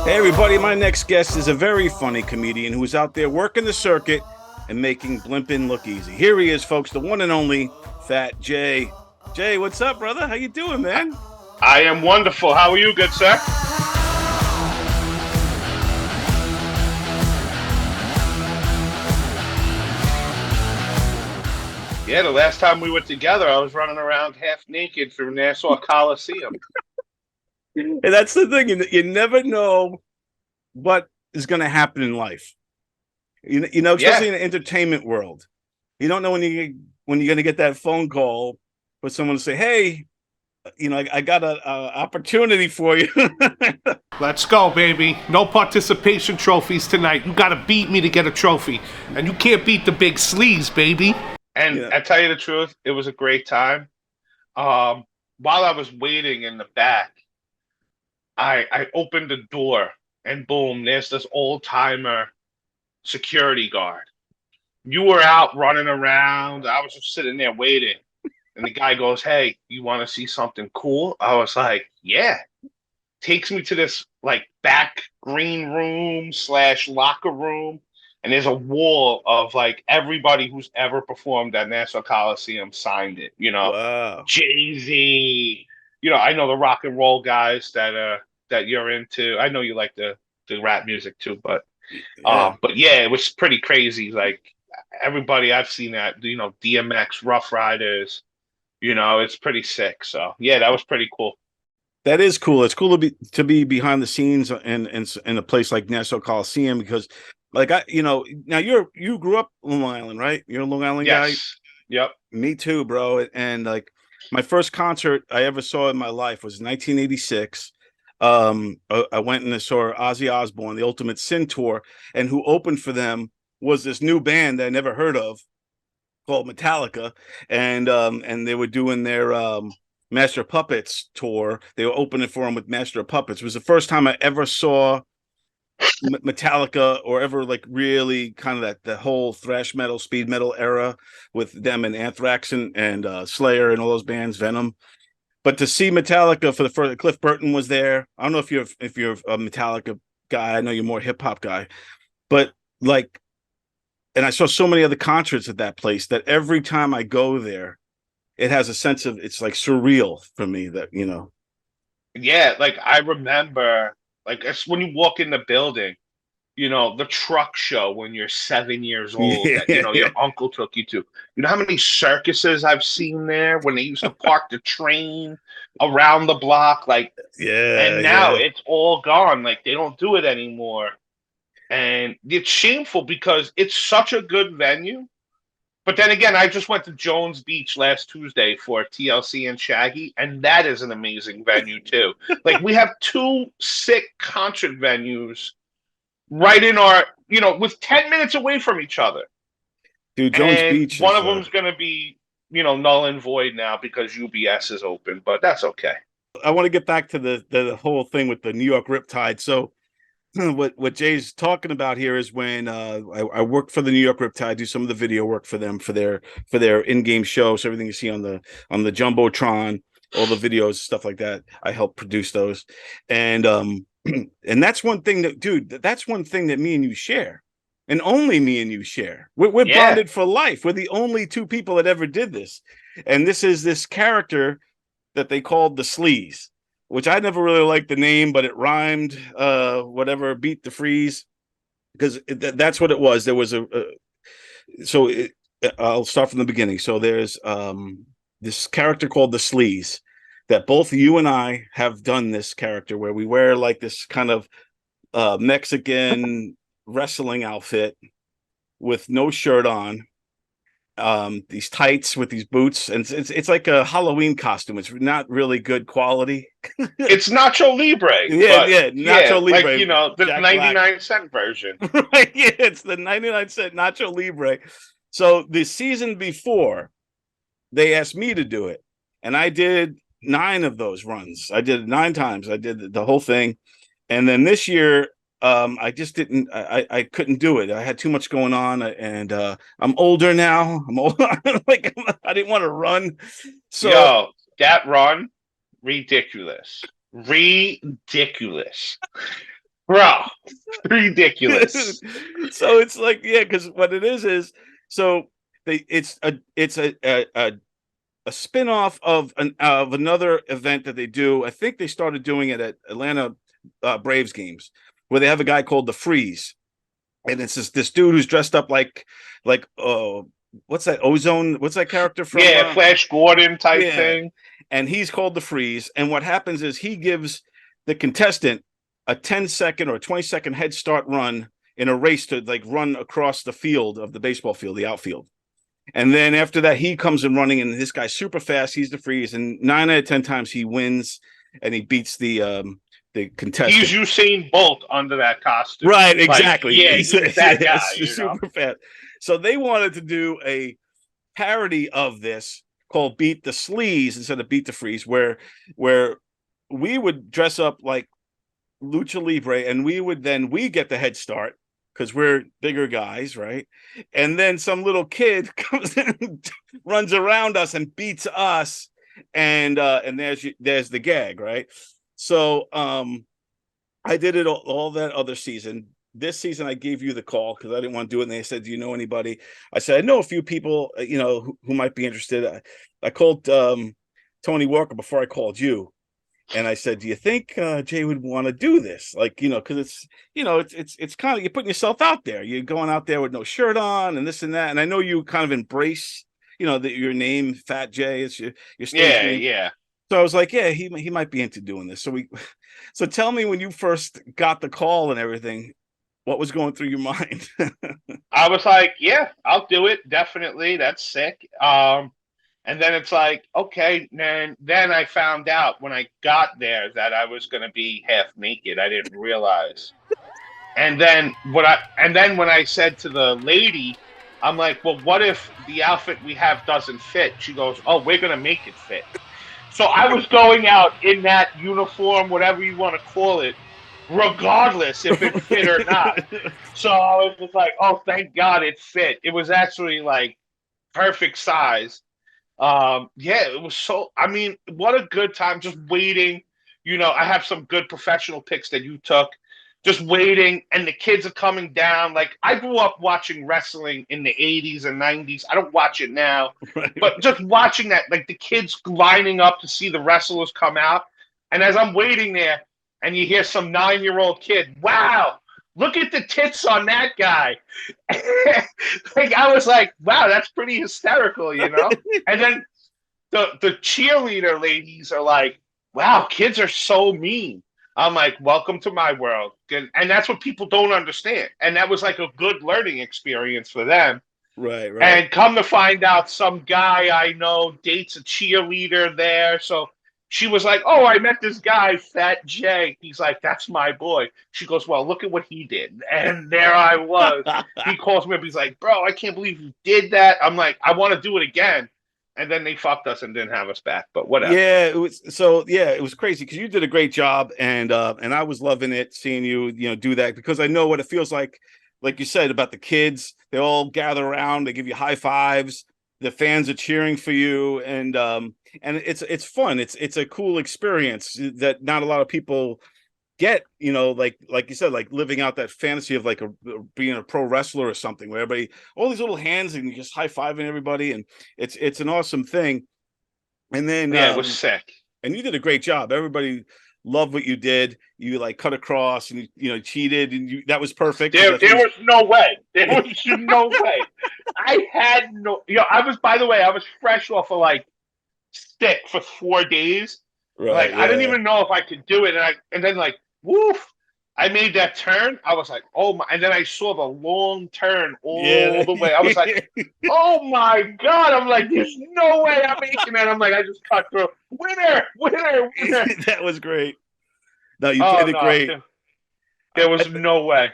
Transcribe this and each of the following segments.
Hey, everybody, my next guest is a very funny comedian who's out there working the circuit and making blimping look easy. Here he is, folks, the one and only Fat Jay. Jay, what's up, brother? How you doing, man? I am wonderful. How are you, good sir? Yeah, the last time we were together, I was running around half naked through Nassau Coliseum. And that's the thing, you never know what is going to happen in life. Yeah, Especially in the entertainment world. You don't know when you're going to get that phone call for someone to say, "Hey, I got a opportunity for you." Let's go, baby. No participation trophies tonight. You gotta beat me to get a trophy. And you can't beat the big sleaze, baby. and Yeah. I tell you the truth, it was a great time. Um, while I was waiting in the back, I opened the door, and boom, there's this old timer security guard. You were out running around. I was just sitting there waiting. And the guy goes, "Hey, you want to see something cool?" I was like, "Yeah." Takes me to this like back green room slash locker room. And there's a wall of like everybody who's ever performed at Nassau Coliseum signed it. Wow. Jay-Z. I know the rock and roll guys that you're into. I know you like the rap music too, but Yeah. yeah, it was pretty crazy. Like everybody I've seen that, DMX, Rough Riders, it's pretty sick. So yeah, that was pretty cool. That is cool. It's cool to be behind the scenes in a place like Nassau Coliseum because, like, now you grew up Long Island, right? You're a Long Island guy. Yes. Yep. Me too, bro. And like my first concert I ever saw in my life was 1986. I went and saw Ozzy Osbourne, the Ultimate Sin tour, and who opened for them was this new band that I never heard of called Metallica, and they were doing their Master of Puppets tour. They were opening for them with Master of Puppets. It was the first time I ever saw Metallica or ever like really kind of that whole thrash metal, speed metal era with them and Anthrax and Slayer and all those bands, Venom. But to see Metallica for the first, Cliff Burton was there. I don't know if you're a Metallica guy. I know you're more hip hop guy, but like, and I saw so many other concerts at that place that every time I go there, it has a sense of it's like surreal for me that. Yeah, like I remember, like it's when you walk in the building, the truck show when you're 7 years old that Yeah, your uncle took you to. You know how many circuses I've seen there when they used to park the train around the block, like, yeah, and now yeah. it's all gone. Like they don't do it anymore, and it's shameful because it's such a good venue. But then again, I just went to Jones Beach last Tuesday for TLC and Shaggy, and that is an amazing venue too. Like we have two sick concert venues right in our, with 10 minutes away from each other. Dude, Jones And Beach one is of them's going to be, null and void now because UBS is open, but that's okay. I want to get back to the whole thing with the New York Riptide. So what Jay's talking about here is when I work for the New York Riptide, do some of the video work for them for their in-game show. So everything you see on the jumbotron, all the videos, stuff like that, I help produce those. And and that's one thing that, dude, that's one thing that me and you share, and only me and you share. We're Yeah. bonded for life. We're the only two people that ever did this, and this is this character that they called the Sleaze, which I never really liked the name, but it rhymed. Whatever, beat the freeze, because that's what it was. There was so it, I'll start from the beginning. So there's this character called the Sleaze that both you and I have done this character where we wear like this kind of Mexican wrestling outfit with no shirt on, these tights with these boots, and it's like a Halloween costume. It's not really good quality. It's Nacho Libre, Yeah, but yeah, yeah, Nacho like, Libre, the Jack Black. 99-cent version. Right, yeah, it's the 99-cent Nacho Libre. So the season before, they asked me to do it, and I did 9 of those runs. I did it 9 times. I did the whole thing, and then this year, I just didn't. I couldn't do it. I had too much going on, and I'm older now. I'm old. Like I didn't want to run, so Yo, that run, ridiculous. Ridiculous. Bro, ridiculous. So it's like, yeah, because what it is so it's a spin-off of another event that they do. I think they started doing it at Atlanta Braves games, where they have a guy called the Freeze, and it's this dude who's dressed up like what's that Ozone? What's that character from? Yeah, Flash Gordon type Yeah, thing. and he's called the Freeze. And what happens is he gives the contestant a 10-second or 20-second head start run in a race to like run across the field of the baseball field, the outfield. And then after that, he comes in running, and this guy's super fast. He's the Freeze, and 9 out of 10 times he wins, and he beats the contestant. He's Usain Bolt under that costume. Right, exactly. Like, yeah, he's that guy. Super fast. So they wanted to do a parody of this called Beat the Sleaze instead of Beat the Freeze, where we would dress up like Lucha Libre, and we get the head start because we're bigger guys, right? And then some little kid comes in, runs around us and beats us, and there's the gag, right? So I did it all that other season. This season I gave you the call because I didn't want to do it, and they said, do you know anybody? I said, I know a few people, who might be interested. I called Tony Walker before I called you. And I said, do you think Jay would want to do this? Like, because it's kind of, you're putting yourself out there. You're going out there with no shirt on and this and that. And I know you kind of embrace, that your name, Fat Jay, is your stage name. Yeah. So I was like, yeah, he might be into doing this. So tell me, when you first got the call and everything, what was going through your mind? I was like, yeah, I'll do it. Definitely. That's sick. And then it's like, okay, then I found out when I got there that I was going to be half naked. I didn't realize. And then when I said to the lady, I'm like, well, what if the outfit we have doesn't fit? She goes, oh, we're going to make it fit. So I was going out in that uniform, whatever you want to call it, regardless if it fit or not. So I was just like, oh, thank God it fit. It was actually like perfect size. Yeah, it was what a good time just waiting. I have some good professional pics that you took, just waiting, and the kids are coming down. Like, I grew up watching wrestling in the 80s and 90s. I don't watch it now, Right. but just watching that, like the kids lining up to see the wrestlers come out. And as I'm waiting there, and you hear some 9-year-old kid, wow, look at the tits on that guy. Like, I was like, wow, that's pretty hysterical, And then the cheerleader ladies are like, wow, kids are so mean. I'm like, welcome to my world. And that's what people don't understand. And that was like a good learning experience for them. Right. And come to find out, some guy I know dates a cheerleader there. So she was like, oh, I met this guy, Fat Jay. He's like, that's my boy. She goes, well, look at what he did. And there I was. He calls me up. He's like, bro, I can't believe you did that. I'm like, I want to do it again. And then they fucked us and didn't have us back. But whatever. Yeah, it was crazy because you did a great job, and I was loving it, seeing you, do that, because I know what it feels like you said about the kids. They all gather around, they give you high fives, the fans are cheering for you, and it's fun. It's a cool experience that not a lot of people get, like you said, like living out that fantasy of like being a pro wrestler or something, where everybody, all these little hands, and you're just high-fiving everybody, and it's an awesome thing. And then it was sick. And you did a great job. Everybody loved what you did. You like cut across, and you cheated, and that was perfect. There was no way. There was no way. I had no. By the way, I was fresh off of like stick for 4 days. Right. Like, I didn't even know if I could do it, and then like, woof, I made that turn. I was like, oh my! And then I saw the long turn all the way. I was like, oh my God! I'm like, there's no way I'm making that. I'm like, I just cut through. Winner! That was great. No, you did it great. There was no way.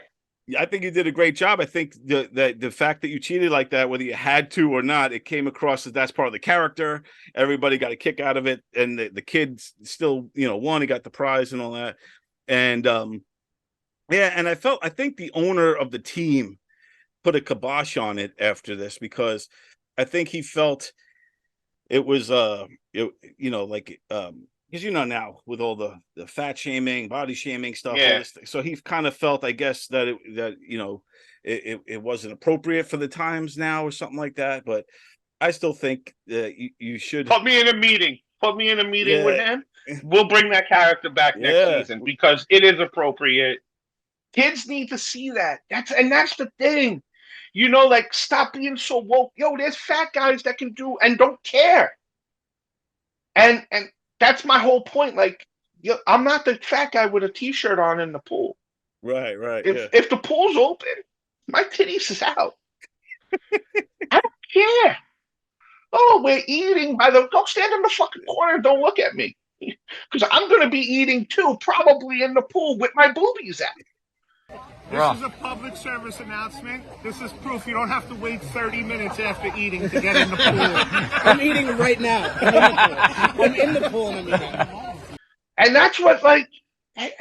I think you did a great job. I think the fact that you cheated like that, whether you had to or not, it came across as that's part of the character. Everybody got a kick out of it, and the kids still, won. He got the prize and all that. And yeah, and I think the owner of the team put a kibosh on it after this, because I think he felt it was because now with all the fat shaming, body shaming stuff, all Yeah. this, so he kind of felt, I guess, that it wasn't appropriate for the times now or something like that. But I still think that you should. Put me in a meeting. Put me in a meeting with Yeah. him. We'll bring that character back next Yeah. season because it is appropriate. Kids need to see that. That's the thing. Like stop being so woke. Yo, there's fat guys that can do and don't care. And that's my whole point. Like, I'm not the fat guy with a t-shirt on in the pool. Right. If the pool's open, my titties is out. I don't care. Oh, we're eating go stand in the fucking corner and don't look at me. Because I'm gonna be eating too, probably in the pool with my boobies out. This is a public service announcement. This is proof you don't have to wait 30 minutes after eating to get in the pool. I'm eating right now. I'm in the pool and I'm eating. And that's what, like,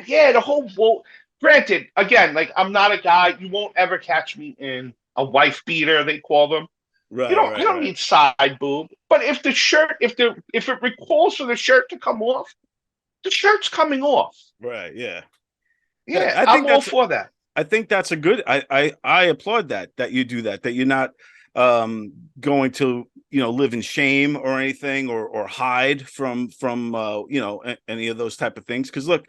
yeah, the whole. Granted, again, like, I'm not a guy. You won't ever catch me in a wife beater. They call them. Right. You don't need side boob. But if the shirt, if it requires for the shirt to come off, the shirt's coming off. Right. Yeah. Yeah, I'm all for that. I think that's a good. I applaud that you do that. That you're not going to live in shame or anything or hide from any of those type of things. Because look,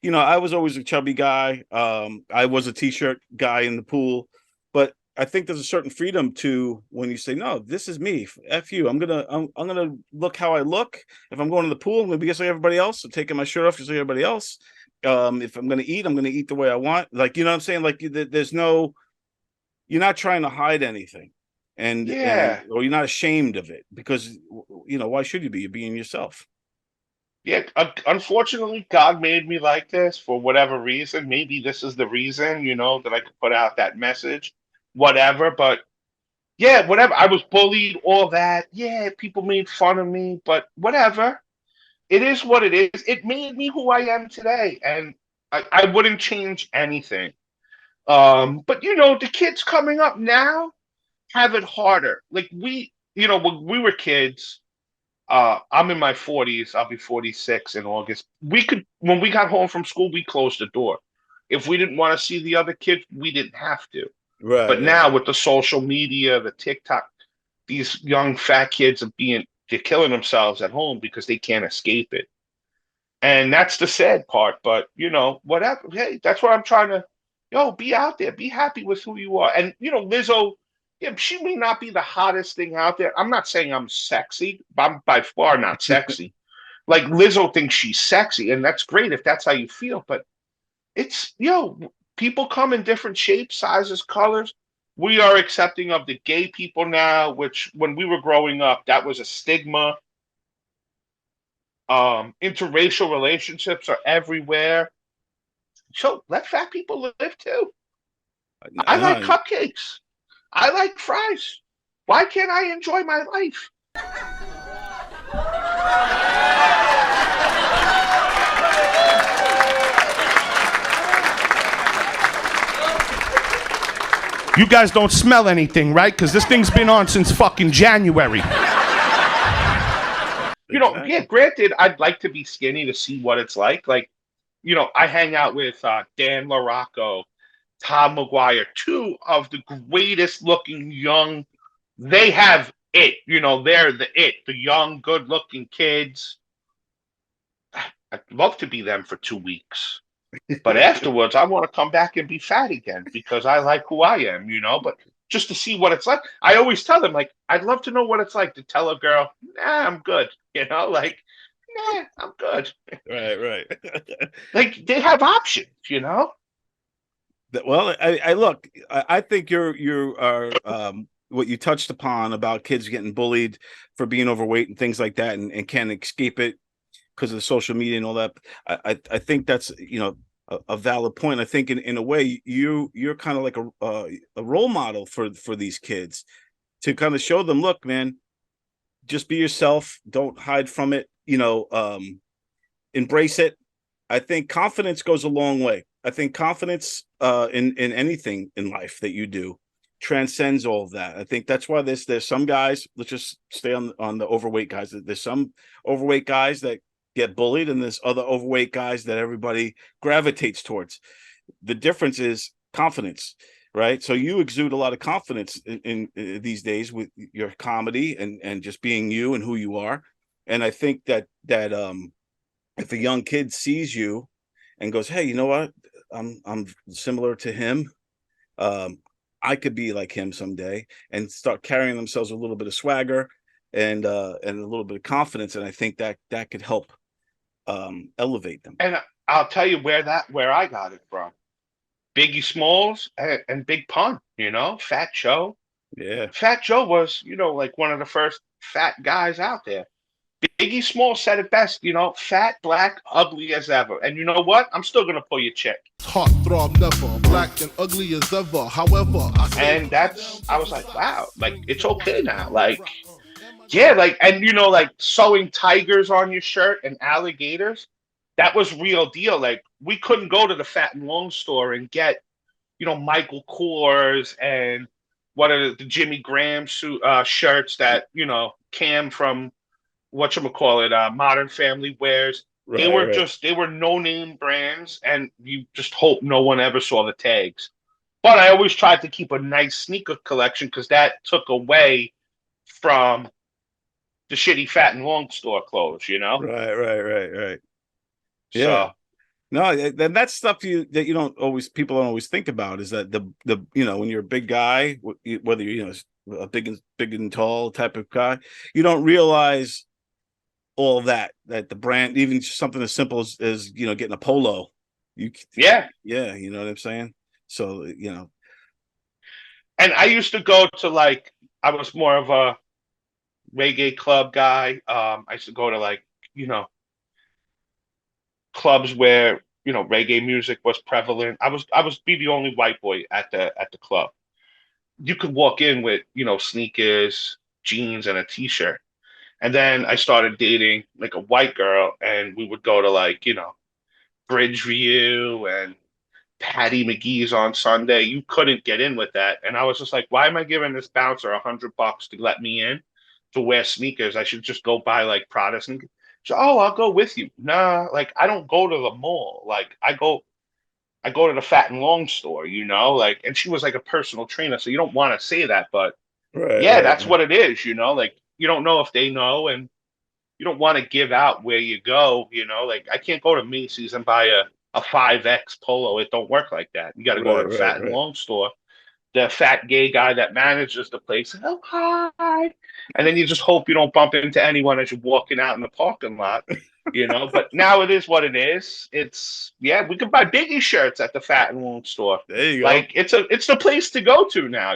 I was always a chubby guy. I was a t-shirt guy in the pool, but I think there's a certain freedom to when you say, no, this is me. F you. I'm gonna look how I look. If I'm going to the pool, I'm gonna be just like everybody else. I'm taking my shirt off just like everybody else. If I'm gonna eat the way I want. Like, you know what I'm saying? Like, there's no, you're not trying to hide anything, or you're not ashamed of it because why should you be? You're being yourself. Yeah, unfortunately, God made me like this for whatever reason. Maybe this is the reason, that I could put out that message, whatever. But yeah, whatever. I was bullied, all that. Yeah, people made fun of me, but whatever. It is what it is. It made me who I am today, and I wouldn't change anything. But the kids coming up now have it harder. Like when we were kids. I'm in my 40s. I'll be 46 in August. When we got home from school, we closed the door. If we didn't want to see the other kids, we didn't have to. Right. But now with the social media, the TikTok, these young fat kids they're killing themselves at home because they can't escape it. And that's the sad part. But whatever. Hey, that's what I'm trying to, be out there, be happy with who you are. And Lizzo, yeah, she may not be the hottest thing out there. I'm not saying I'm sexy, but I'm by far not sexy. Like Lizzo thinks she's sexy, and that's great if that's how you feel. But it's people come in different shapes, sizes, colors. We are accepting of the gay people now, which when we were growing up, that was a stigma. Interracial relationships are everywhere. So let fat people live too. I like cupcakes. I like fries. Why can't I enjoy my life? You guys don't smell anything, right? Because this thing's been on since fucking January. Yeah, granted, I'd like to be skinny to see what it's like. Like, I hang out with Dan LaRocco, Tom McGuire, two of the greatest looking young. They have it, they're the young, good looking kids. I'd love to be them for 2 weeks. But afterwards, I want to come back and be fat again because I like who I am, but just to see what it's like. I always tell them, like, I'd love to know what it's like to tell a girl, nah, I'm good. Like, nah, I'm good. Right. Like, they have options, Well, I look, I think you are what you touched upon about kids getting bullied for being overweight and things like that and can't escape it because of the social media and all that. I think that's a valid point. I think in a way you're kind of like a role model for these kids to kind of show them, look, man, just be yourself, don't hide from it, embrace it. I think confidence goes a long way. I think confidence in anything in life that you do transcends all of that. I think that's why there's some guys, let's just stay on the overweight guys. There's some overweight guys that get bullied, and there's other overweight guys that everybody gravitates towards. The difference is confidence, right? So you exude a lot of confidence in these days with your comedy and just being you and who you are. And I think that if a young kid sees you and goes, "Hey, you know what? I'm similar to him. Um, I could be like him someday," and start carrying themselves with a little bit of swagger and a little bit of confidence, and I think that could help elevate them. And I'll tell you where I got it from. Biggie Smalls and Big Pun, Fat Joe. Yeah, Fat Joe was, like one of the first fat guys out there. Biggie Smalls said it best, fat, black, ugly as ever. And you know what? I'm still gonna pull your chick. Heart throb never, black and ugly as ever. However, And I was like, wow, like it's okay now. Like, yeah, like, and like sewing tigers on your shirt and alligators, that was real deal. Like, we couldn't go to the Fat and Long store and get, Michael Kors and what are the Jimmy Graham shirts that, Cam from whatchamacallit, Modern Family wears. They right, were right. they were no name brands, and you just hope no one ever saw the tags. But I always tried to keep a nice sneaker collection because that took away from the shitty Fat and Long store clothes. Right. Yeah. So No, then that's stuff that people don't always think about is that the when you're a big guy, whether you're a big and tall type of guy, you don't realize all that the brand, even something as simple as getting a polo, yeah. you know what I'm saying? So And I used to go to, like, I was more of a reggae club guy. I used to go to, like, clubs where reggae music was prevalent. I was be the only white boy at the club. You could walk in with sneakers, jeans, and a t-shirt. And then I started dating like a white girl, and we would go to, like, Bridgeview and Patty McGee's on Sunday. You couldn't get in with that. And I was just like, why am I giving this bouncer $100 to let me in to wear sneakers? I should just go buy like Prada sneakers. So, oh, I'll go with you. Nah, like I don't go to the mall. Like I go to the Fat and Long store, like, and she was like a personal trainer. So you don't want to say that, but yeah, that's right. what it is, like you don't know if they know, and you don't want to give out where you go, like I can't go to Macy's and buy a 5X polo. It don't work like that. You got to go to the Fat and Right. Long store. The fat gay guy that manages the place, oh, hi. And then you just hope you don't bump into anyone as you're walking out in the parking lot, But now it is what it is. Yeah, we can buy Biggie shirts at the Fat and Long store. There you go. Like, it's the place to go to now.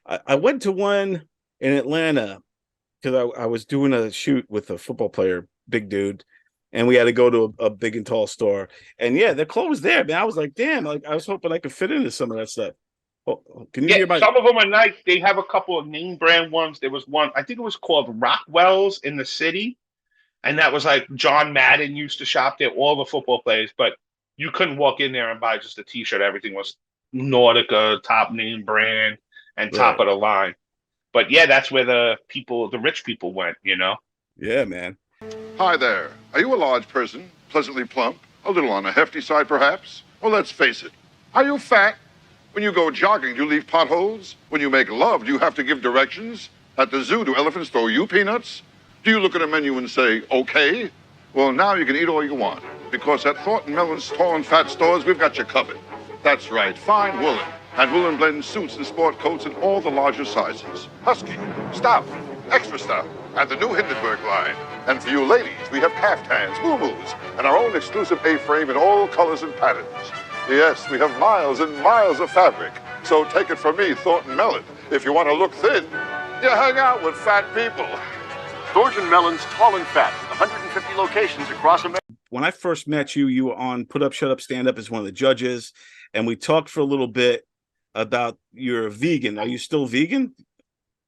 I went to one in Atlanta because I was doing a shoot with a football player, big dude, and we had to go to a big and tall store. And yeah, the clothes there, man. I was like, damn, like I was hoping I could fit into some of that stuff. Can you Yeah, hear my? some of them are nice. They have a couple of name brand ones. There was one, I think it was called Rockwell's in the city. And that was like John Madden used to shop there, all the football players, but you couldn't walk in there and buy just a t-shirt. Everything was Nautica, top name brand, and top Right. of the line. But yeah, that's where the rich people went. Yeah, man. Hi there. Are you a large person, pleasantly plump, a little on the hefty side perhaps? Well, let's face it. Are you fat? When you go jogging, do you leave potholes? When you make love, do you have to give directions? At the zoo, do elephants throw you peanuts? Do you look at a menu and say, okay? Well, now you can eat all you want, because at Thornton Mellon's tall and fat stores, we've got you covered. That's right, fine woolen, and woolen blend suits and sport coats in all the larger sizes. Husky, stout, extra stout, and the new Hindenburg line. And for you ladies, we have caftans, moo-moos, and our own exclusive A-frame in all colors and patterns. Yes, we have miles and miles of fabric. So take it from me, Thornton Mellon. If you want to look thin, you hang out with fat people. Thornton Mellon's Tall and Fat, with 150 locations across America. When I first met you, you were on Put Up, Shut Up, Stand Up as one of the judges, and we talked for a little bit about you're a vegan. Are you still vegan?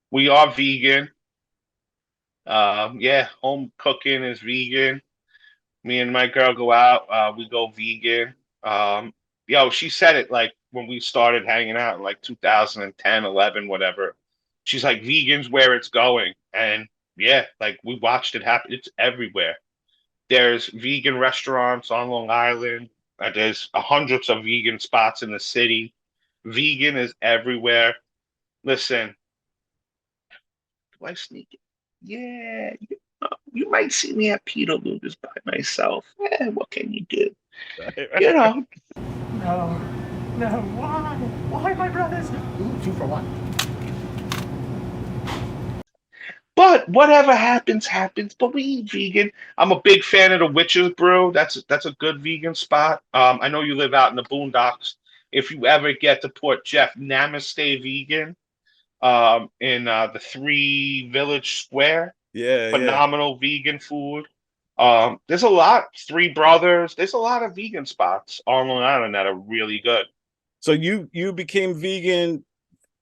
We are vegan. Yeah, home cooking is vegan. Me and my girl go out, we go vegan. She said it like when we started hanging out in like 2010, 11, whatever. She's like, vegan's where it's going. And yeah, like we watched it happen. It's everywhere. There's vegan restaurants on Long Island. There's hundreds of vegan spots in the city. Vegan is everywhere. Listen, do I sneak it? Yeah, you might see me at Peter Luger's by myself. What can you do? You know. No, no, why? Why, my brothers? Ooh, 2 for 1. But whatever happens, happens. But we eat vegan. I'm a big fan of the Witch's Brew. That's a good vegan spot. I know you live out in the boondocks. If you ever get to Port Jeff, Namaste Vegan, in the 3 Village Square. Yeah, Phenomenal vegan food. There's a lot. 3 Brothers. There's a lot of vegan spots on Long Island that are really good. So you became vegan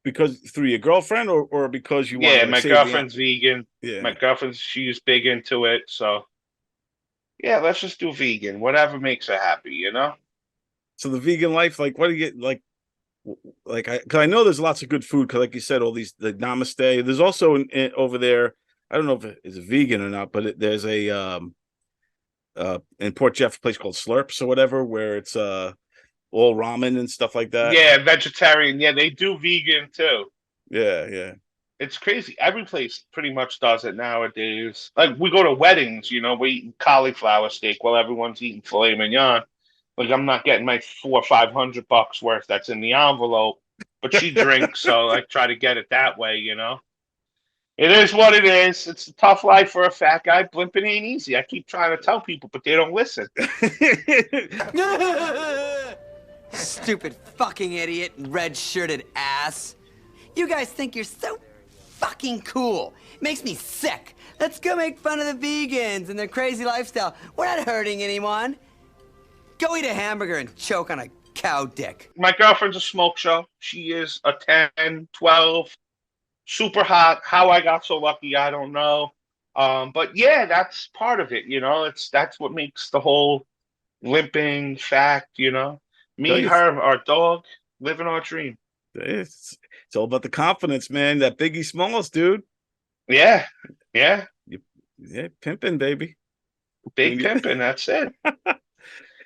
because through your girlfriend or because you wanted Yeah, to my save girlfriend's vegan. Yeah. My girlfriend, she's big into it. So yeah, let's just do vegan. Whatever makes her happy, you know? So the vegan life, like, what do you get? Cause I know there's lots of good food. Cause like you said, all these, the Namaste, there's also over there, I don't know if it's vegan or not, but there's a, in Port Jeff, a place called Slurps or whatever, where it's, all ramen and stuff like that. Yeah, vegetarian. Yeah, they do vegan too. Yeah. It's crazy. Every place pretty much does it nowadays. Like we go to weddings, you know, we eat cauliflower steak while everyone's eating filet mignon. Like I'm not getting my $400 or $500 worth that's in the envelope, but she drinks, so I try to get it that way, you know. It is what it is. It's a tough life for a fat guy. Blimping ain't easy. I keep trying to tell people, but they don't listen. Stupid fucking idiot, red-shirted ass. You guys think you're so fucking cool. It makes me sick. Let's go make fun of the vegans and their crazy lifestyle. We're not hurting anyone. Go eat a hamburger and choke on a cow dick. My girlfriend's a smoke show. She is a 10, 12, super hot. How I got so lucky, I don't know. But yeah, that's part of it, you know. That's what makes the whole limping fact, you know. Me, her, our dog, living our dream. It's all about the confidence, man. That Biggie Smalls, dude. Yeah. Yeah, pimping, baby. Big pimping, that's it.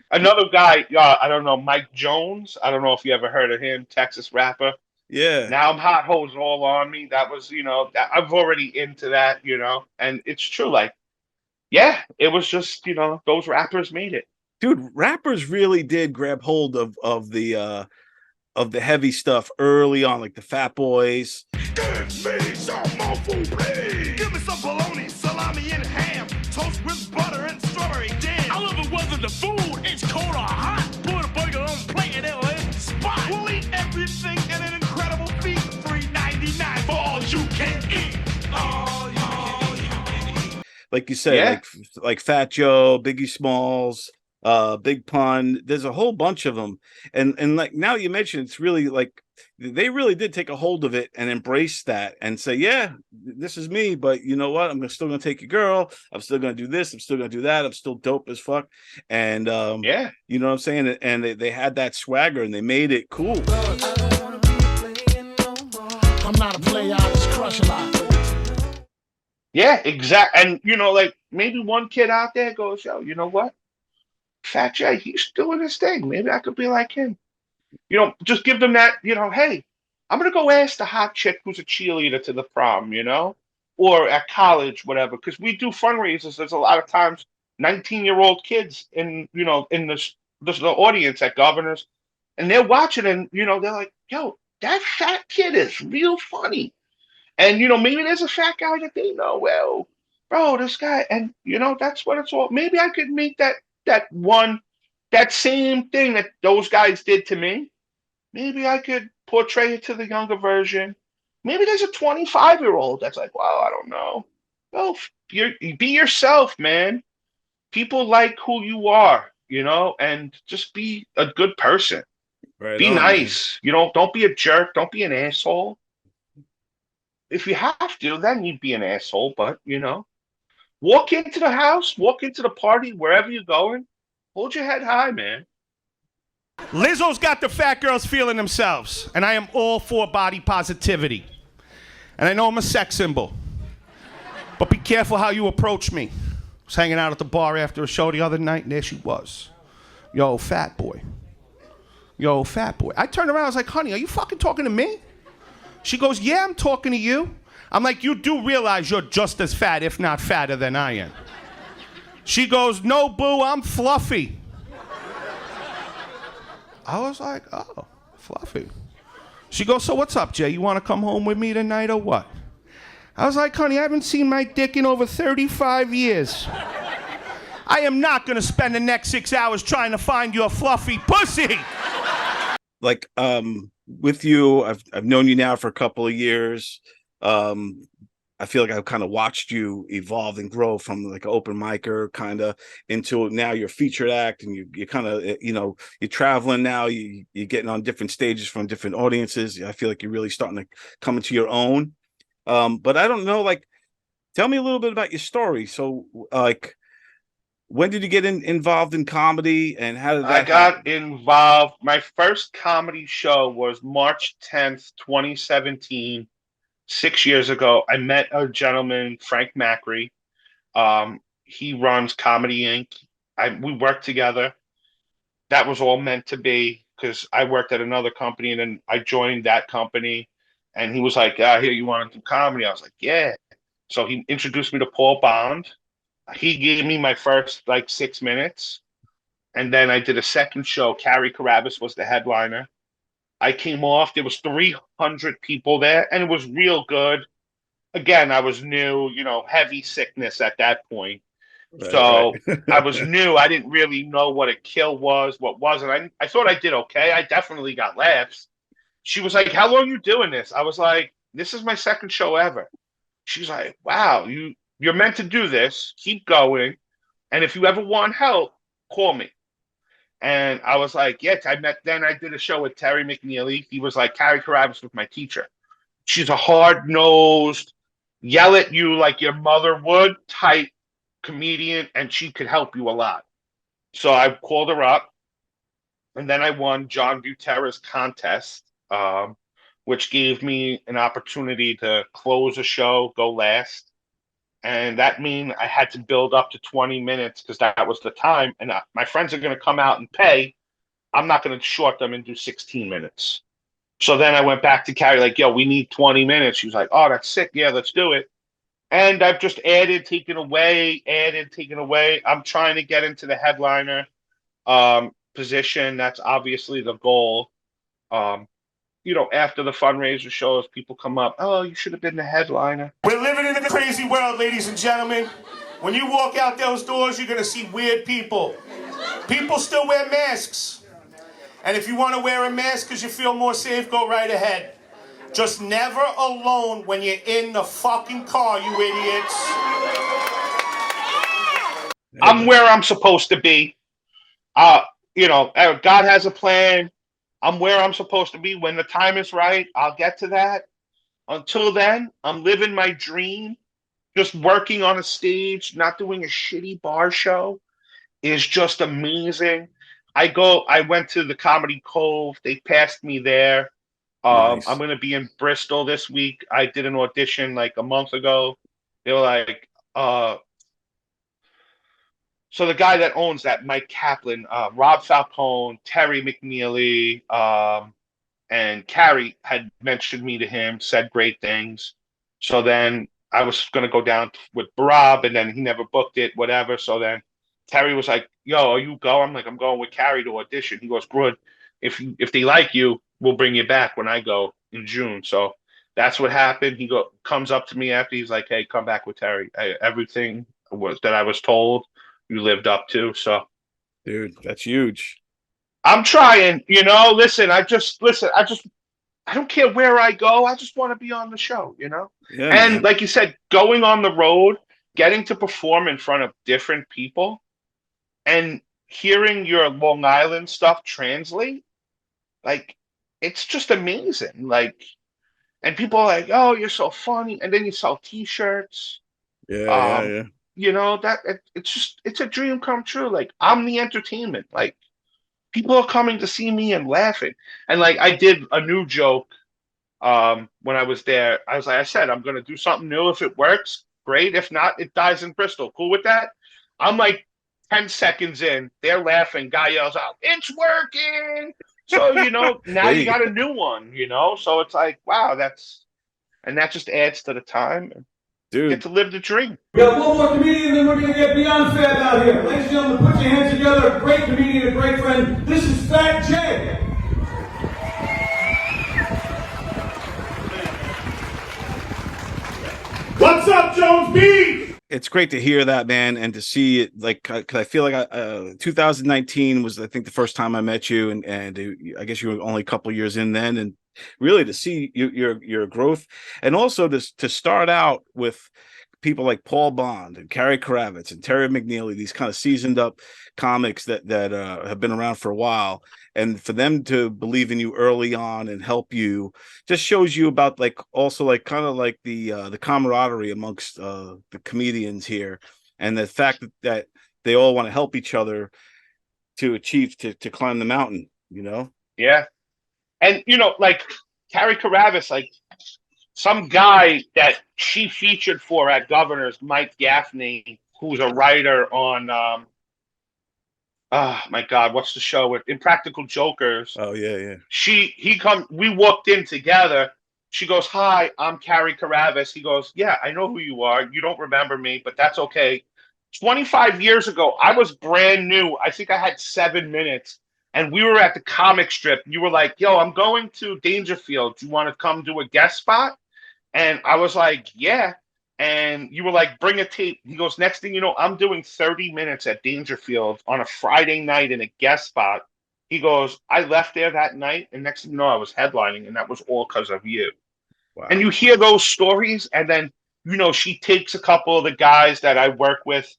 Another guy, I don't know, Mike Jones. I don't know if you ever heard of him, Texas rapper. Yeah. Now I'm hot hose all on me. That was, you know, I'm already into that, you know. And it's true, like, yeah, it was just, you know, those rappers made it. Dude, rappers really did grab hold of the heavy stuff early on, like the Fat Boys. Give me some more food, please. Give me some bologna, salami, and ham. Toast with butter and strawberry jam. I love it whether the food is cold or hot. Put a burger on a plate and it'll hit the spot. We'll eat everything in an incredible feat. $3.99 for all you can eat. All you can eat. Like you said, like Fat Joe, Biggie Smalls, Big Pun. There's a whole bunch of them, and like now you mentioned, it's really like they really did take a hold of it and embrace that and say, yeah, this is me, but you know what, I'm still gonna take your girl, I'm still gonna do this, I'm still gonna do that, I'm still dope as fuck. And yeah, you know what I'm saying, and they had that swagger and they made it cool. I'm not a player, I just crush a lot. Yeah, exactly. And you know, like maybe one kid out there goes, yo, you know what, Fat J, he's doing his thing. Maybe I could be like him. You know, just give them that, you know, hey, I'm going to go ask the hot chick who's a cheerleader to the prom, you know, or at college, whatever. Because we do fundraisers. There's a lot of times 19-year-old kids in, you know, in the audience at Governors, and they're watching and, you know, they're like, yo, that fat kid is real funny. And, you know, maybe there's a fat guy that they know, well, bro, this guy, and, you know, that's what it's all. Maybe I could make that same thing that those guys did to me. Maybe I could portray it to the younger version. Maybe there's a 25-year-old that's like, wow, I don't know. Well, be yourself, man. People like who you are, you know, and just be a good person. Right be on, nice. Man. You know, don't be a jerk. Don't be an asshole. If you have to, then you'd be an asshole, but, you know. Walk into the house, walk into the party, wherever you're going. Hold your head high, man. Lizzo's got the fat girls feeling themselves, and I am all for body positivity. And I know I'm a sex symbol, but be careful how you approach me. Was hanging out at the bar after a show the other night, and there she was. Yo, fat boy. Yo, fat boy. I turned around, I was like, honey, are you fucking talking to me? She goes, yeah, I'm talking to you. I'm like, you do realize you're just as fat, if not fatter than I am. She goes, no, boo, I'm fluffy. I was like, oh, fluffy. She goes, so what's up, Jay? You want to come home with me tonight or what? I was like, honey, I haven't seen my dick in over 35 years. I am not going to spend the next 6 hours trying to find your fluffy pussy. Like, with you, I've known you now for a couple of years. I feel like I've kind of watched you evolve and grow from like an open micer kind of into now you're featured act, and you kind of, you know, you're traveling now, you're getting on different stages from different audiences. I feel like you're really starting to come into your own. But I don't know, like, tell me a little bit about your story. So, like, when did you get involved in comedy, and how did that I got happen? involved. My first comedy show was March 10th, 2017, 6 years ago. I met a gentleman, Frank Macri. He runs Comedy Inc. We worked together. That was all meant to be, because I worked at another company, and then I joined that company. And he was like, here, you want to do comedy? I was like, yeah. So he introduced me to Paul Bond. He gave me my first like 6 minutes. And then I did a second show. Carrie Carabas was the headliner. I came off. There was 300 people there, and it was real good. Again, I was new, you know, heavy sickness at that point. So Right. I was new. I didn't really know what a kill was, what wasn't. I thought I did okay. I definitely got laughs. She was like, how long you doing this? I was like, this is my second show ever. She's like, wow, you're meant to do this. Keep going. And if you ever want help, call me. And I was like, yeah, then I did a show with Terry McNeely. He was like, Carrie Carabas was my teacher. She's a hard-nosed, yell at you like your mother would type comedian, and she could help you a lot. So I called her up, and then I won John Butera's contest, which gave me an opportunity to close a show, go last. And that mean I had to build up to 20 minutes, because that was the time. And my friends are going to come out and pay. I'm not going to short them and do 16 minutes. So then I went back to Carrie, like, yo, we need 20 minutes. She was like, oh, that's sick. Yeah, let's do it. And I've just taken away. I'm trying to get into the headliner position. That's obviously the goal. You know, after the fundraiser shows, people come up, oh, you should have been the headliner. We're living in a crazy world, ladies and gentlemen. When you walk out those doors, you're going to see weird people. People still wear masks. And if you want to wear a mask because you feel more safe, go right ahead. Just never alone when you're in the fucking car, you idiots. I'm where I'm supposed to be. You know, God has a plan. I'm where I'm supposed to be. When the time is right, I'll get to that. Until then, I'm living my dream. Just working on a stage, not doing a shitty bar show is just amazing. I went to the Comedy Cove. They passed me there. Nice. I'm going to be in Bristol this week. I did an audition like a month ago. They were like, so the guy that owns that, Mike Kaplan, Rob Falcone, Terry McNeely, and Carrie had mentioned me to him, said great things. So then I was going to go down with Rob, and then he never booked it, whatever. So then Terry was like, yo, are you going? I'm like, I'm going with Carrie to audition. He goes, good. If they like you, we'll bring you back when I go in June. So that's what happened. He comes up to me after. He's like, hey, come back with Terry. Everything that I was told, you lived up to. So, Dude, that's huge. I'm trying, you know. I don't care where I go. I just want to be on the show, you know. Yeah, and man. like you said, going on the road, getting to perform in front of different people, and hearing your Long Island stuff translate, like, it's just amazing. Like, and people are like, oh, you're so funny, and then you sell T-shirts. Yeah. You know, it's a dream come true. Like, I'm the entertainment. Like, people are coming to see me and laughing. And like, I did a new joke when I was there. I said, I'm going to do something new. If it works, great. If not, it dies in Bristol. Cool with that? I'm like 10 seconds in, they're laughing. Guy yells out, "It's working!" So now you got a new one. So it's like, wow, that just adds to the time. Dude, get to live the dream. We got one more comedian, then we're gonna get beyond fab out here. Ladies and gentlemen, put your hands together. A great comedian, a great friend. This is Fat Jay. What's up, Jones B? it's great to hear that, man, and to see it. Like, cause I feel like 2019 was, I think, the first time I met you, and I guess you were only a couple years in then, and really to see your growth, and also to start out with people like Paul Bond and Carrie Kravitz and Terry McNeely, these kind of seasoned up comics that have been around for a while, and for them to believe in you early on and help you just shows you about kind of like the camaraderie amongst the comedians here, and the fact that they all want to help each other to achieve to climb the mountain. Yeah, and like Carrie Kravitz, like some guy that she featured for at Governor's, Mike Gaffney, who's a writer on my God, what's the show with Impractical Jokers? Oh yeah. We walked in together. She goes, "Hi, I'm Carrie Kravitz." He goes, "Yeah, I know who you are. You don't remember me, but that's okay." 25 years ago, I was brand new. I think I had 7 minutes. And we were at the comic strip. You were like, "Yo, I'm going to Dangerfield. Do you want to come do a guest spot?" And I was like, "Yeah." And you were like, "Bring a tape." He goes, "Next thing you know, I'm doing 30 minutes at Dangerfield on a Friday night in a guest spot." He goes, "I left there that night, and next thing you know, I was headlining, and that was all because of you." Wow. And you hear those stories, and then, she takes a couple of the guys that I work with.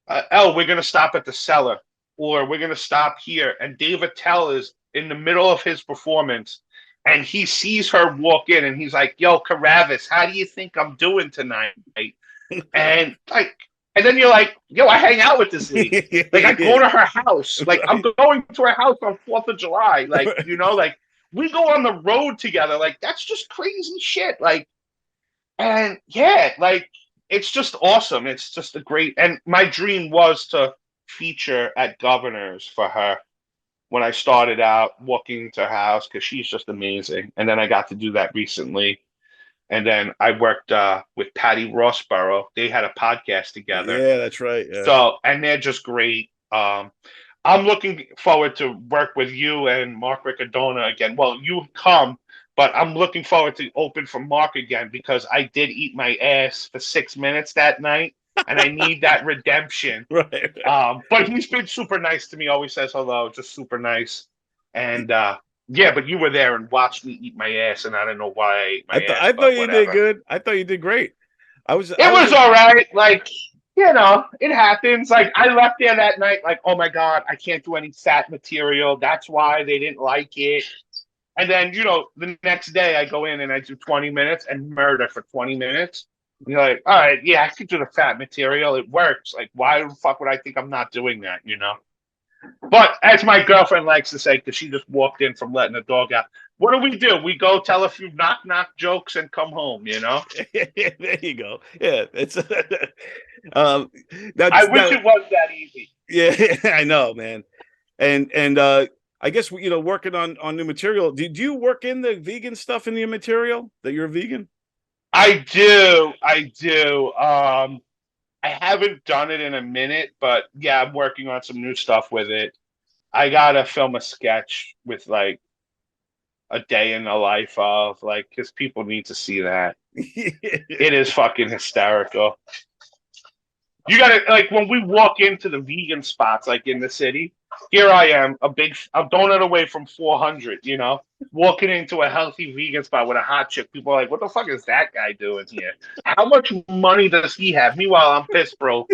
We're going to stop at the Cellar, or we're going to stop here. And Dave Attell is in the middle of his performance, and he sees her walk in, and he's like, "Yo, Kravitz, how do you think I'm doing tonight?" And then you're like, "Yo, I hang out with this lady. Like, I go to her house. Like, I'm going to her house on 4th of July. Like, like we go on the road together. Like, that's just crazy shit. Like, and yeah, like, it's just awesome. It's just a great, and my dream was to feature at Governor's for her when I started out walking to her house, because she's just amazing. And then I got to do that recently. And then I worked with Patty Rossborough. They had a podcast together. Yeah, that's right. Yeah. So, and they're just great. I'm looking forward to work with you and Mark Riccadona again. Well, you come, but I'm looking forward to open for Mark again, because I did eat my ass for 6 minutes that night. And I need that redemption. Right. But he's been super nice to me. Always says hello. Just super nice. And yeah, but you were there and watched me eat my ass, and I don't know why I ate my ass. I thought you did good. I thought you did great. It was all right. Like, it happens. Like, I left there that night like, "Oh my God, I can't do any fat material. That's why they didn't like it." And then, the next day I go in and I do 20 minutes and murder for 20 minutes. You're like, "All right, yeah, I could do the fat material. It works. Like, why the fuck would I think I'm not doing that, But as my girlfriend likes to say, because she just walked in from letting the dog out, what do? We go tell a few knock-knock jokes and come home, There you go. Yeah, it's. I wish it was that easy. Yeah, I know, man. And I guess, working on new material. Do you work in the vegan stuff in your material, that you're a vegan? I do. I haven't done it in a minute, but yeah, I'm working on some new stuff with it. I gotta film a sketch with like a day in the life of, like, because people need to see that. It is fucking hysterical. You gotta, like, when we walk into the vegan spots, like in the city, here I am, a donut away from 400, walking into a healthy vegan spot with a hot chick. People are like, "What the fuck is that guy doing here? How much money does he have?" Meanwhile, I'm pissed broke.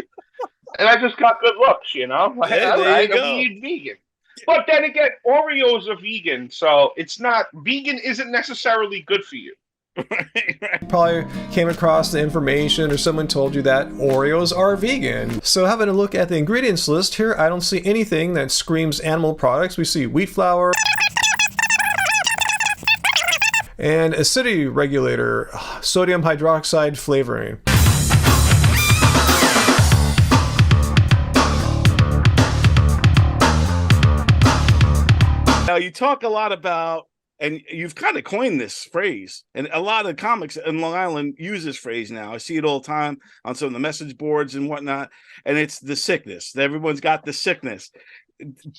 And I just got good looks, Like, Yeah, all right, go. I'm eating vegan. But then again, Oreos are vegan, so it's not, vegan isn't necessarily good for you. Probably came across the information, or someone told you that Oreos are vegan. So having a look at the ingredients list here, I don't see anything that screams animal products. We see wheat flour and acidity regulator, sodium hydroxide flavoring. Now you talk a lot about, and you've kind of coined this phrase, and a lot of comics in Long Island use this phrase now. I see it all the time on some of the message boards and whatnot, and it's the sickness. Everyone's got the sickness.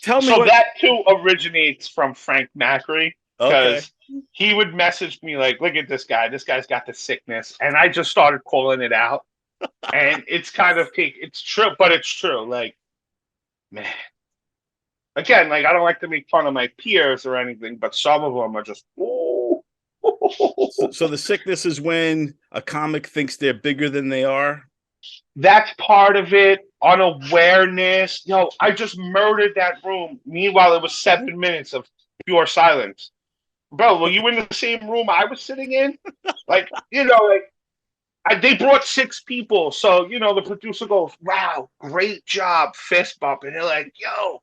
Tell me So what. that too originates from Frank Macri, Okay. because he would message me like, "Look at this guy. This guy's got the sickness," and I just started calling it out. And it's kind of it's true, but it's true. Like, man, again, like I don't like to make fun of my peers or anything, but some of them are just. Ooh. So the sickness is when a comic thinks they're bigger than they are. That's part of it. Unawareness. Yo, I just murdered that room. Meanwhile, it was 7 minutes of pure silence. Bro, were you in the same room I was sitting in? Like, they brought 6 people. So, the producer goes, "Wow, great job," fist bump. And they're like, "Yo,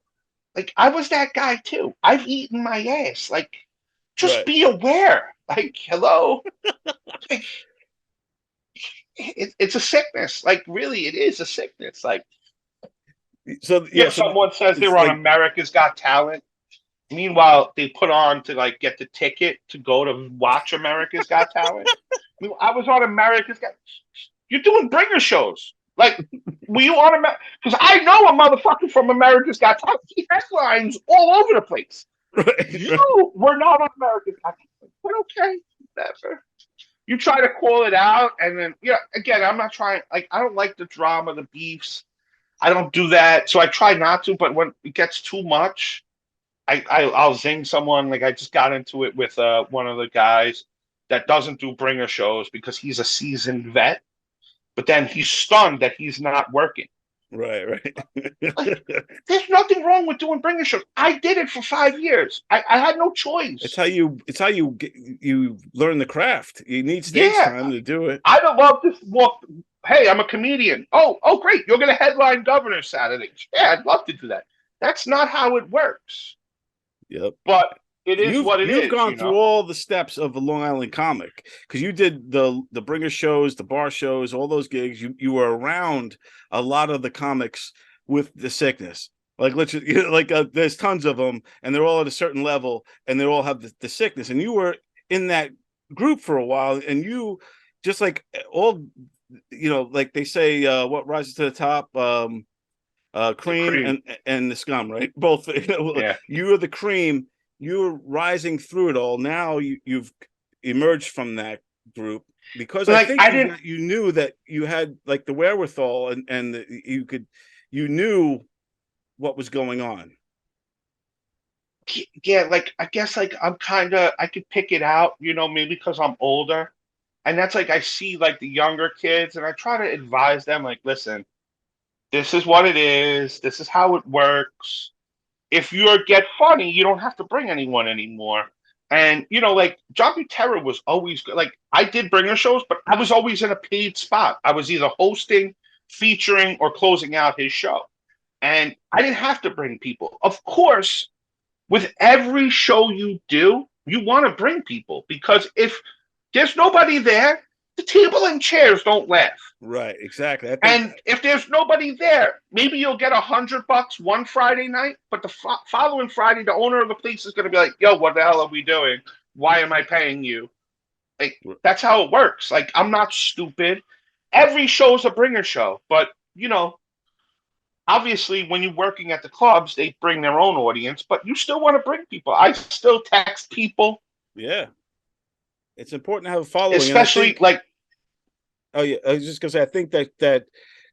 like, I was that guy too. I've eaten my ass. Like, just Right. be aware. Like, hello." Like, it's a sickness. Like, really, it is a sickness. Like, so yeah, someone says they it's were on like- America's Got Talent. Meanwhile, they put on to like get the ticket to go to watch America's Got Talent. I was on America's Got. You're doing bringer shows. Like, were you on America? Because I know a motherfucker from America's Got Talent. He headlines all over the place. Right. You were not on America's Got Talent. But okay, whatever. You try to call it out, and then again, I'm not trying. Like, I don't like the drama, the beefs. I don't do that, so I try not to. But when it gets too much, I'll zing someone. Like, I just got into it with one of the guys that doesn't do bringer shows because he's a seasoned vet, but then he's stunned that he's not working. Right. Like, there's nothing wrong with doing bringer shows. I did it for 5 years. I had no choice. It's how you learn the craft. You need stage time to do it. I'd have loved to walk. Hey, I'm a comedian. Oh, great! You're going to headline Governor Saturday. Yeah, I'd love to do that. That's not how it works. Yep. But it is what it is. You've gone through all the steps of a Long Island comic, because you did the bringer shows, the bar shows, all those gigs. You were around a lot of the comics with the sickness. Like, there's tons of them, and they're all at a certain level, and they all have the sickness. And you were in that group for a while, and you just like all, like they say, what rises to the top, cream and the scum, right? Both. Yeah. You are the cream. You're rising through it all. Now you've emerged from that group, because Like, I think you knew that you had like the wherewithal, and you knew what was going on. Yeah, like, I guess, like, I could pick it out, maybe because I'm older. And that's like, I see like the younger kids, and I try to advise them, like, listen, this is what it is. This is how it works. If you get funny, you don't have to bring anyone anymore. And, like, John Butera was always good. Like, I did bringer shows, but I was always in a paid spot. I was either hosting, featuring, or closing out his show. And I didn't have to bring people. Of course, with every show you do, you want to bring people, because if there's nobody there, the table and chairs don't laugh. Right, exactly. And if there's nobody there, maybe you'll get $100 one Friday night, but the following Friday, the owner of the place is going to be like, "Yo, what the hell are we doing? Why am I paying you?" Like, that's how it works. Like, I'm not stupid. Every show's a bringer show, but obviously, when you're working at the clubs, they bring their own audience, but you still want to bring people. I still text people. Yeah. It's important to have a following. Especially, oh yeah, I was just gonna say, I think that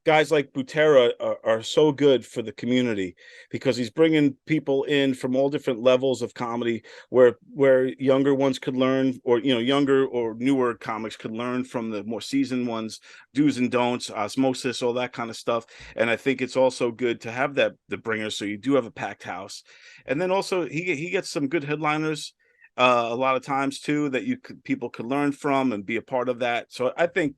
guys like Butera are so good for the community, because he's bringing people in from all different levels of comedy, where younger ones could learn, or younger or newer comics could learn from the more seasoned ones, do's and don'ts, osmosis, all that kind of stuff. And I think it's also good to have the bringer, so you do have a packed house. And then also he gets some good headliners a lot of times too, that people could learn from and be a part of that. So I think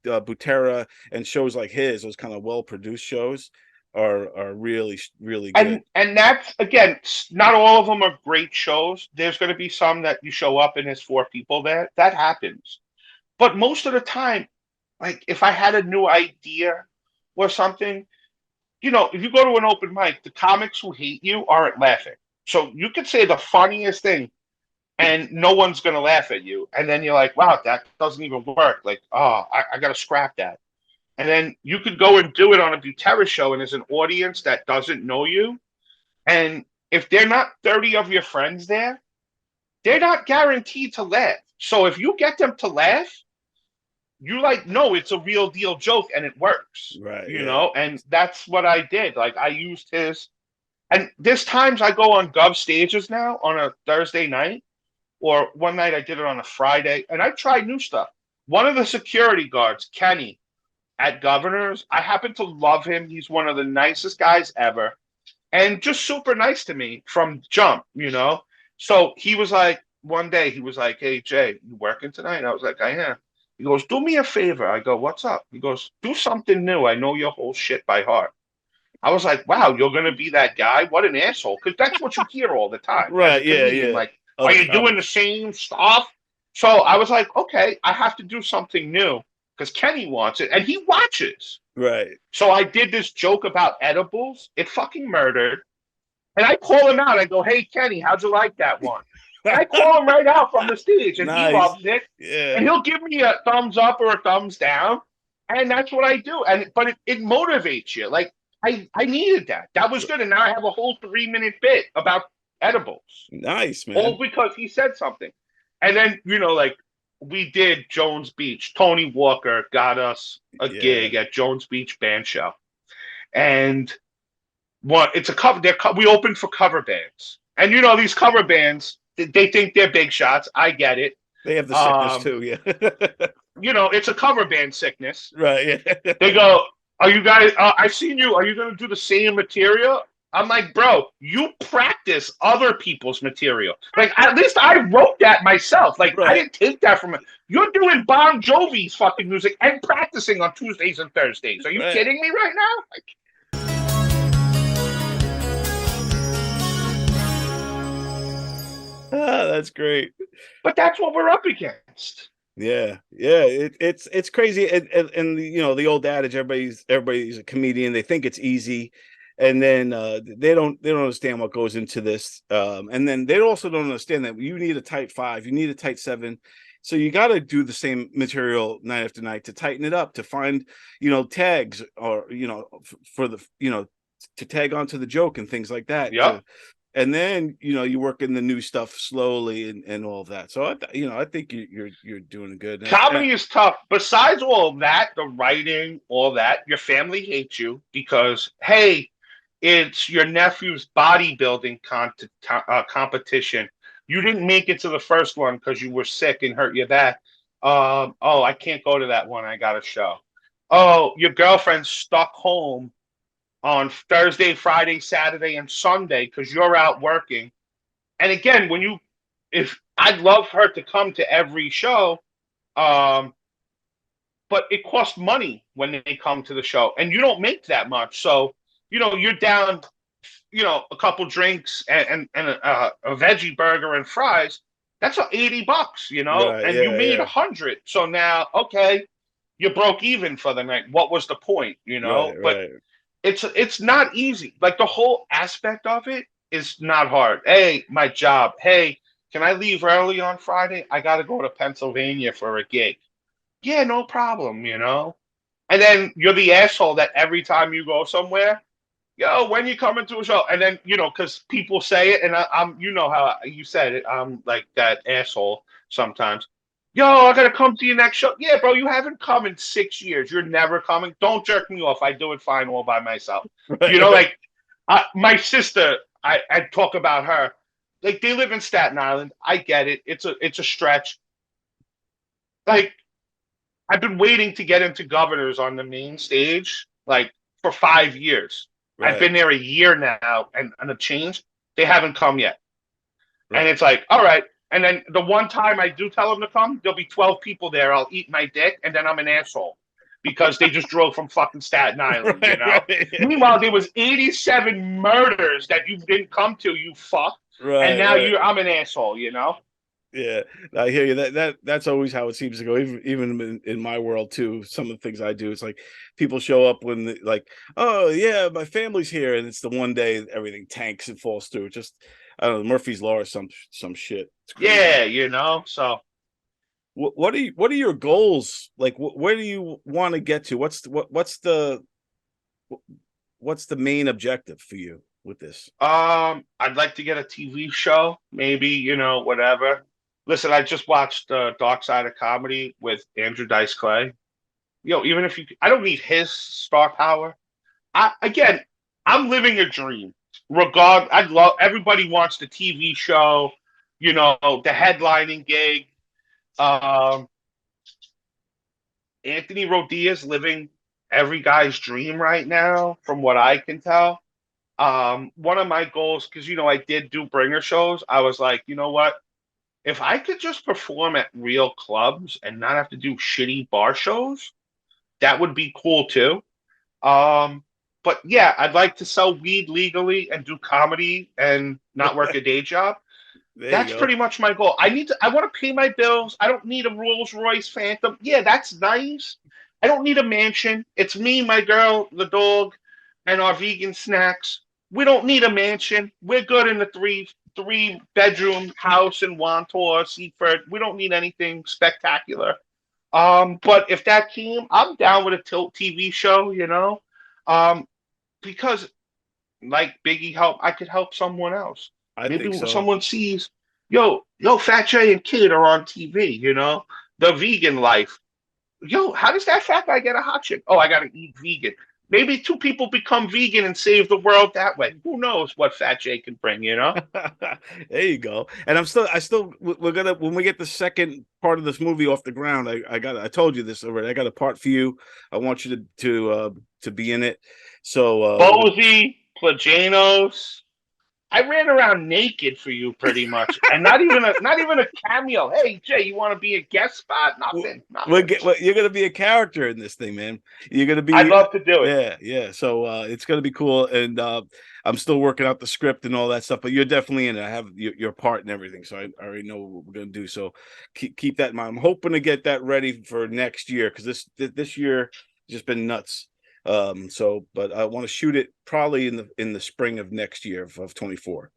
Butera and shows like those kind of well-produced shows are really, really good. And that's, again, not all of them are great shows. There's going to be some that you show up and there's 4 people there. That happens. But most of the time, like, if I had a new idea or something, if you go to an open mic, the comics who hate you aren't laughing. So you could say the funniest thing and no one's going to laugh at you. And then you're like, wow, that doesn't even work. Like, oh, I got to scrap that. And then you could go and do it on a Butera show, and there's an audience that doesn't know you. And if they're not 30 of your friends there, they're not guaranteed to laugh. So if you get them to laugh, you like, no, it's a real deal joke and it works. Right. You know, and that's what I did. Like I used his, and there's times I go on Gov stages now on a Thursday night, or one night I did it on a Friday, and I tried new stuff. One of the security guards, Kenny, at Governor's, I happen to love him. He's one of the nicest guys ever, and just super nice to me from jump, you know? So he was like, one day, he was like, hey, Jay, you working tonight? I was like, I am. He goes, do me a favor. I go, what's up? He goes, do something new. I know your whole shit by heart. I was like, wow, you're going to be that guy? What an asshole. Because that's what you hear all the time. Right, yeah. Like, are you doing the same stuff? So I was like, okay, I have to do something new because Kenny wants it and he watches. Right. So I did this joke about edibles. It fucking murdered. And I call him out. I go, hey, Kenny, how'd you like that one? And I call him right out from the stage and Nice. he loves it. Yeah. And he'll give me a thumbs up or a thumbs down. And that's what I do. But it motivates you. Like, I needed that. That was good. And now I have a whole 3-minute bit about edibles. Nice, man. All because he said something. And then, you know, like we did Jones Beach. Tony Walker got us a gig at Jones Beach Band Show. And it's a cover. We opened for cover bands. And, you know, these cover bands, they think they're big shots. I get it. They have the sickness too, yeah. You know, it's a cover band sickness. Right, yeah. They go, are you guys, I've seen you, are you going to do the same material? I'm like, bro, you practice other people's material. Like, at least I wrote that myself. Like, I didn't take that from it. You're doing Bon Jovi's fucking music and practicing on Tuesdays and Thursdays. Are you kidding me right now? Like, that's great. But that's what we're up against. Yeah. It's crazy, and you know the old adage: everybody's a comedian. They think it's easy, and then they don't understand what goes into this. And then they also don't understand that you need a tight 5, you need a tight 7. So you got to do the same material night after night to tighten it up, to find, you know, tags, or, you know, for the, you know, to tag onto the joke and things like that. Yeah. And then, you know, you work in the new stuff slowly and all of that. So I think you're doing good. Comedy is tough. Besides all of that, the writing, all that, your family hates you because, hey, it's your nephew's bodybuilding competition. You didn't make it to the first one because you were sick and hurt your back. Oh, I can't go to that one. I got a show. Oh, your girlfriend's stuck home on Thursday, Friday, Saturday, and Sunday because you're out working. And again, if I'd love her to come to every show, but it costs money when they come to the show, and you don't make that much. So, you know, you're down, you know, a couple drinks and a veggie burger and fries. That's $80, you know, Right, and yeah, you made yeah. 100. So now, okay, you broke even for the night. What was the point, you know? Right. It's not easy. Like the whole aspect of it is not hard. Hey, my job. Hey, can I leave early on Friday? I got to go to Pennsylvania for a gig. Yeah, no problem, you know? And then you're the asshole that every time you go somewhere, yo, when you coming to a show? And then, you know, because people say it, and I'm, you know how you said it, I'm like that asshole sometimes. Yo, I gotta come to your next show. Yeah, bro, you haven't come in 6 years. You're never coming. Don't jerk me off. I do it fine all by myself. Right, you know, like my sister, I talk about her. Like they live in Staten Island. I get it. It's a stretch. Like I've been waiting to get into Governors on the main stage, like for 5 years. Right. I've been there a year now and a change. They haven't come yet. Right. And it's like, all right. And then the one time I do tell them to come, there'll be 12 people there. I'll eat my dick, and then I'm an asshole because they just drove from fucking Staten Island, you know? Right. Meanwhile, there was 87 murders that you didn't come to, you fuck. Right, and now right. I'm an asshole, you know? Yeah, I hear you. That's always how it seems to go. Even in my world too. Some of the things I do, it's like people show up when like, oh yeah, my family's here, and it's the one day everything tanks and falls through. Just I don't know, Murphy's Law or some shit. It's crazy. Yeah, you know. So What are your goals? Like, where do you want to get to? What's the main objective for you with this? I'd like to get a TV show, maybe, you know, whatever. Listen, I just watched Dark Side of Comedy with Andrew Dice Clay. You know, even if I don't need his star power. I'm living a dream. Everybody wants the TV show, you know, the headlining gig. Um, Anthony Rodia is living every guy's dream right now, from what I can tell. One of my goals, because you know I did do bringer shows, I was like, you know what? If I could just perform at real clubs and not have to do shitty bar shows, that would be cool too. But yeah, I'd like to sell weed legally and do comedy and not work a day job. That's pretty much my goal. I want to pay my bills. I don't need a Rolls Royce Phantom. Yeah, that's nice. I don't need a mansion. It's me, my girl, the dog, and our vegan snacks. We don't need a mansion. We're good in the three bedroom house in Wantor, Seaford. We don't need anything spectacular. But if that came, I'm down with a TV show, you know, because like Biggie I could help someone else. Maybe think so. Someone sees, yo, Fat J and Kid are on TV, you know, the vegan life. Yo, how does that fat guy get a hot chick? Oh, I got to eat vegan. Maybe 2 people become vegan and save the world that way. Who knows what Fat J can bring, you know? There you go. And we're gonna, when we get the second part of this movie off the ground, I told you this already. I got a part for you. I want you to be in it. So Bozy, Plagianos. I ran around naked for you pretty much, and not even a cameo. Hey Jay, you want to be a guest spot? Nothing. You're gonna be a character in this thing, man. You're gonna be. I'd love to do it. Yeah. So it's gonna be cool, and I'm still working out the script and all that stuff. But you're definitely in it. I have your part and everything, so I already know what we're gonna do. So keep that in mind. I'm hoping to get that ready for next year, because this year has just been nuts. But I want to shoot it probably in the spring of next year of 24.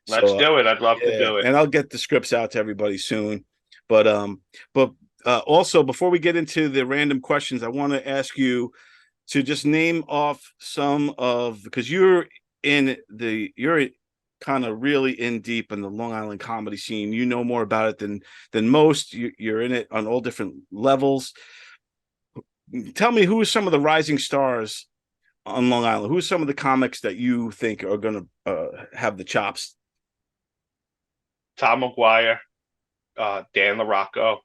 Let's do it. I'd love to do it. And I'll get the scripts out to everybody soon. But also, before we get into the random questions, I want to ask you to just name off some of, because you're kind of really in deep in the Long Island comedy scene. You know more about it than most. You're in it on all different levels. Tell me, who are some of the rising stars on Long Island? Who are some of the comics that you think are going to have the chops? Tom McGuire, Dan LaRocco.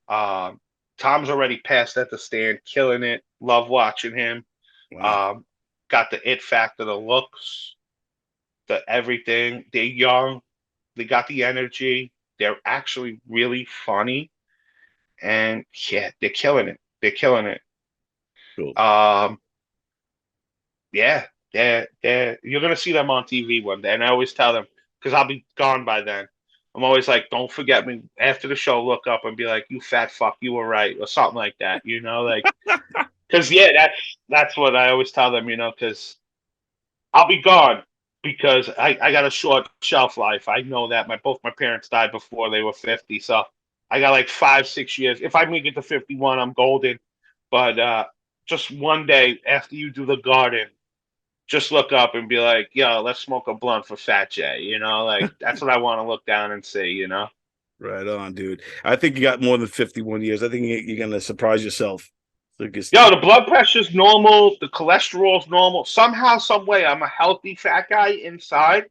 Tom's already passed at the stand, killing it. Love watching him. Wow. Got the it factor, the looks, the everything. They're young. They got the energy. They're actually really funny. And yeah, they're killing it. They're killing it. Cool. Yeah, you're gonna see them on TV one day, and I always tell them, because I'll be gone by then. I'm always like, don't forget me after the show. Look up and be like, you fat fuck, you were right, or something like that. You know, like, because that's what I always tell them. You know, because I'll be gone, because I got a short shelf life. I know that both my parents died before they were 50, so I got like 5-6 years. If I make it to 51, I'm golden. But just one day after you do the garden, just look up and be like, yo, let's smoke a blunt for Fat J. You know, like, that's what I want to look down and see, you know? Right on, dude. I think you got more than 51 years. I think you're going to surprise yourself. Yo, the blood pressure's normal. The cholesterol's normal. Somehow, some way, I'm a healthy fat guy inside.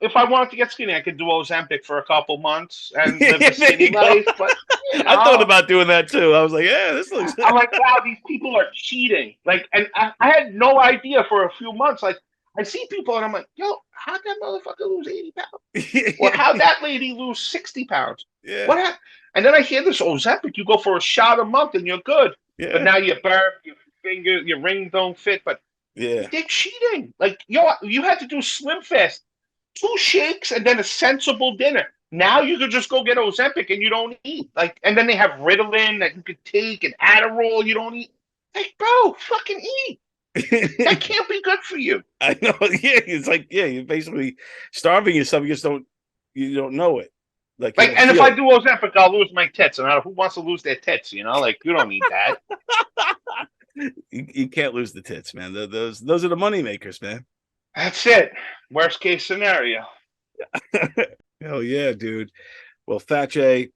If I wanted to get skinny, I could do Ozempic for a couple months and live the skinny life. But you know, I thought about doing that too. I was like, yeah, this looks. I'm like, wow, these people are cheating. Like, and I had no idea for a few months. Like, I see people and I'm like, yo, how'd that motherfucker lose 80 pounds? Or how'd that lady lose 60 pounds? Yeah. What happened? And then I hear this Ozempic, you go for a shot a month and you're good. Yeah. But now you burp, your finger, your ring don't fit. But yeah, they're cheating. Like, yo, you had to do Slim Fast. 2 shakes and then a sensible dinner. Now you could just go get Ozempic and you don't eat. Like, and then they have Ritalin that you could take and Adderall you don't eat. Like, bro, fucking eat. That can't be good for you. I know. Yeah, it's like you're basically starving yourself. You just you don't know it. Like, And if I do Ozempic, I'll lose my tits. And who wants to lose their tits? You know, like you don't need that. you can't lose the tits, man. Those are the money makers, man. That's it. Worst case scenario. Hell yeah, dude. Well, Fat Jay,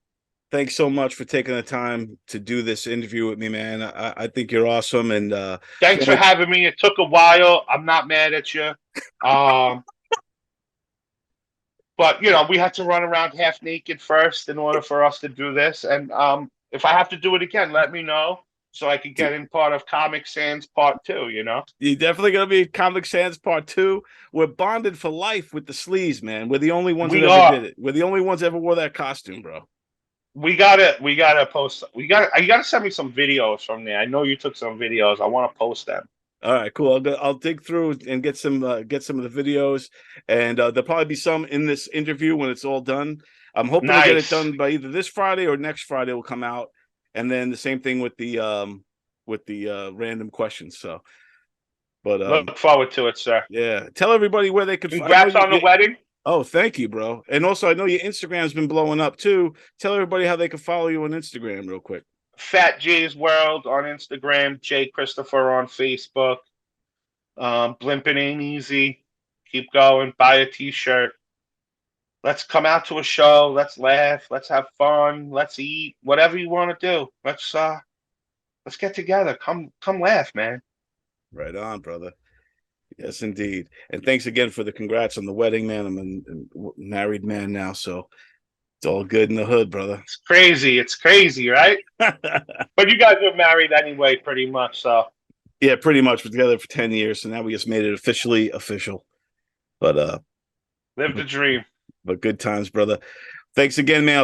thanks so much for taking the time to do this interview with me, man. I think you're awesome, and thanks for having me. It took a while. I'm not mad at you. But we had to run around half naked first in order for us to do this. And if I have to do it again, let me know so I could get in part of Comic Sans Part 2. You're definitely gonna be Comic Sans Part 2. We're bonded for life with the sleeves, man. We're the only ones that ever did it. We're the only ones that ever wore that costume, bro. We gotta post. You gotta send me some videos from there. I know you took some videos. I want to post them. All right, cool. I'll dig through and get some of the videos, and there'll probably be some in this interview when it's all done. I'm hoping to get it done by either this Friday or next Friday. Will come out, and then the same thing with the random questions. So, but look forward to it, sir. Yeah, tell everybody where they could. Congrats on the wedding. Oh, thank you, bro. And also, I know your Instagram's been blowing up too. Tell everybody how they can follow you on Instagram, real quick. Fat Jay's World on Instagram, Jay Christopher on Facebook. Blimping ain't easy. Keep going. Buy a t-shirt. Let's come out to a show. Let's laugh. Let's have fun. Let's eat. Whatever you want to do. Let's get together. Come laugh, man. Right on, brother. Yes, indeed. And thanks again for the congrats on the wedding, man. I'm a married man now, so it's all good in the hood, brother. It's crazy, right? But you guys were married anyway, pretty much, so. Yeah, pretty much. We're together for 10 years, so now we just made it officially official. But live the dream. But good times, brother. Thanks again, man.